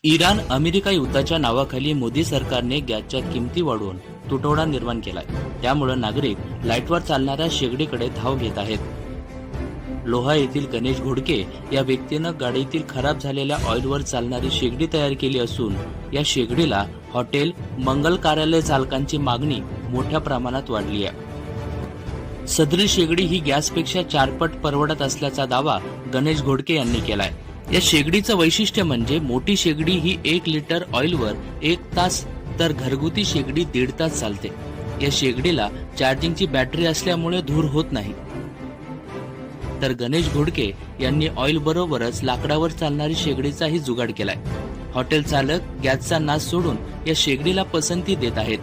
Iran America युद्धाच्या नावाखाली मोदी सरकारने गॅसच्या किमती वाढवून तुटवडा निर्माण केलाय। त्यामुळे नागरिक लाईटवर चालणाऱ्या शेगडीकडे धाव घेत आहेत। लोहा येथील गणेश घोडके या व्यक्तीनं गाडीतील खराब झालेल्या ऑइलवर चालणारी शेगडी तयार केली असून या शेगडीला हॉटेल, मंगल कार्यालय चालकांची मागणी मोठ्या प्रमाणात वाढली आहे। सदरील शेगडी ही गॅसपेक्षा 4 पट परवडत असल्याचा दावा गणेश घोडके यांनी केलाय। या शेगडीचं वैशिष्ट्य म्हणजे मोठी शेगडी ही 1 लिटर ऑइलवर 1 तास तर घरगुती शेगडी 1.5 तास चालते। या शेगडीला चार्जिंगची बॅटरी असल्यामुळे धूर होत नाही। तर गणेश घोडके यांनी ऑइल बरोबरच लाकडावर चालणारी शेगडीचाही जुगाड केलाय। हॉटेल चालक गॅसचा नाश सोडून या शेगडीला पसंती देत आहेत।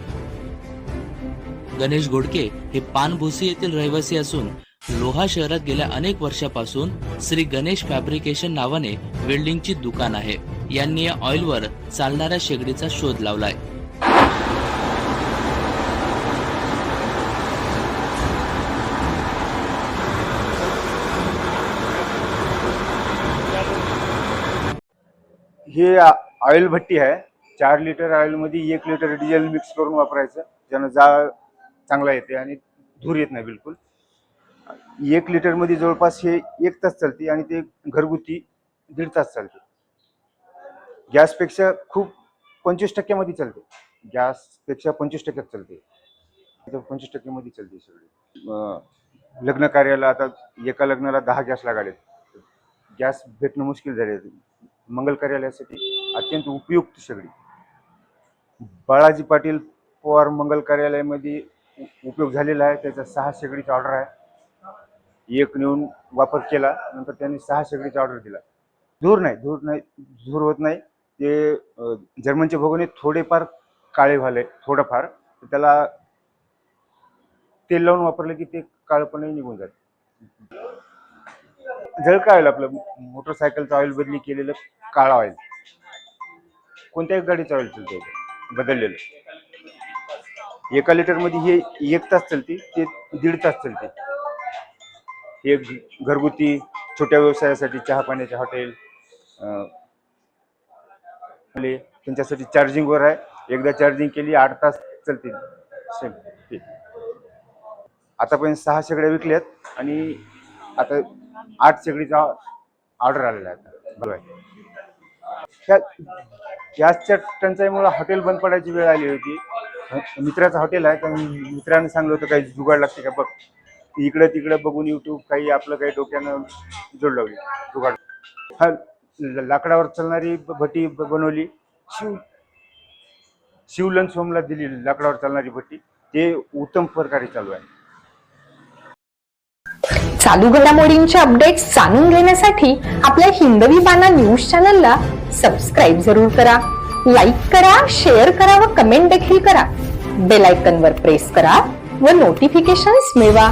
गणेश घोडके हे पानभुसी येथील रहिवासी असून लोहा शहरात गेल्या अनेक वर्षापासून श्री गणेश फॅब्रिकेशन नावाने वेल्डिंगची दुकान आहे। यांनी या ऑइलवर चालणाऱ्या शेगडीचा शोध लावलाय। हे ऑइल भट्टी आहे। 4 लिटर ऑइल मध्ये 1 लिटर डिझेल मिक्स करून वापरायचं, ज्यानं जाळ चांगला येते आणि धूर येत नाही बिलकुल। 1 लिटर मध्ये जवळपास हे 1 तास चालते आणि ते घरगुती 1.5 तास चालते। गॅसपेक्षा खूप 25% मध्ये चालते। गॅसपेक्षा 25% चालते, 25% मध्ये चालते सगळी। लग्न कार्याला आता एका लग्नाला 10 गॅस लागाले। गॅस भेटणं मुश्किल झाले। मंगल कार्यालयासाठी अत्यंत उपयुक्त शेगडी। बाळाजी पाटील पवार मंगल कार्यालयामध्ये उपयोग झालेला आहे। त्याचा 6 शेगडीचा ऑर्डर आहे। एक नेऊन वापर केला, नंतर त्यांनी 6 शेगडीचा ऑर्डर दिला। धूर होत नाही। ते जर्मनचे भगोने थोडेफार काळे झाले, थोडंफार त्याला तेल लावून वापरलं की ते काळपणे निघून जाते। जळका ऑइल, आपलं मोटरसायकलचं ऑइल बदली केलेलं काळा ऑइल, कोणत्याही गाडीचं ऑइल चालतं बदललेलं। 1 लिटर मध्ये हे 1 तास चालते, ते 1.5 तास चालते। हे घरगुती छोट्या व्यवसायासाठी, चहा पाण्याचे हॉटेल त्यांच्यासाठी चार्जिंगवर आहे। एकदा चार्जिंग केली 8 तास चालते। आतापर्यंत 6 शेगड्या विकल्यात आणि आता 8 शेगडीचा ऑर्डर आलेला आहे। बरोबर। गॅसच्या टंचाईमुळे हॉटेल बंद पडायची वेळ आली होती। मित्राचं हॉटेल आहे, त्या मित्राने सांगलं होतं काही जुगाड लागते का बघ। इकडे तिकडे बघून YouTube काही आपलं काही डोक्यानं जोड लावली जुगाड। हा लाकडावर चालणारी भट्टी बनवली। शिवलन सोमला दिली लाकडावर चालणारी भट्टी। ते उत्तम प्रकारे चालू आहे। चालू घडामोडींचे अपडेट्स जाणून घेण्यासाठी आपल्या हिंदवी बाणा न्यूज चॅनलला सबस्क्राईब जरूर करा, लाईक करा, शेअर करा व कमेंट देखील करा। बेल आयकॉनवर प्रेस करा व नोटिफिकेशन्स मिळवा।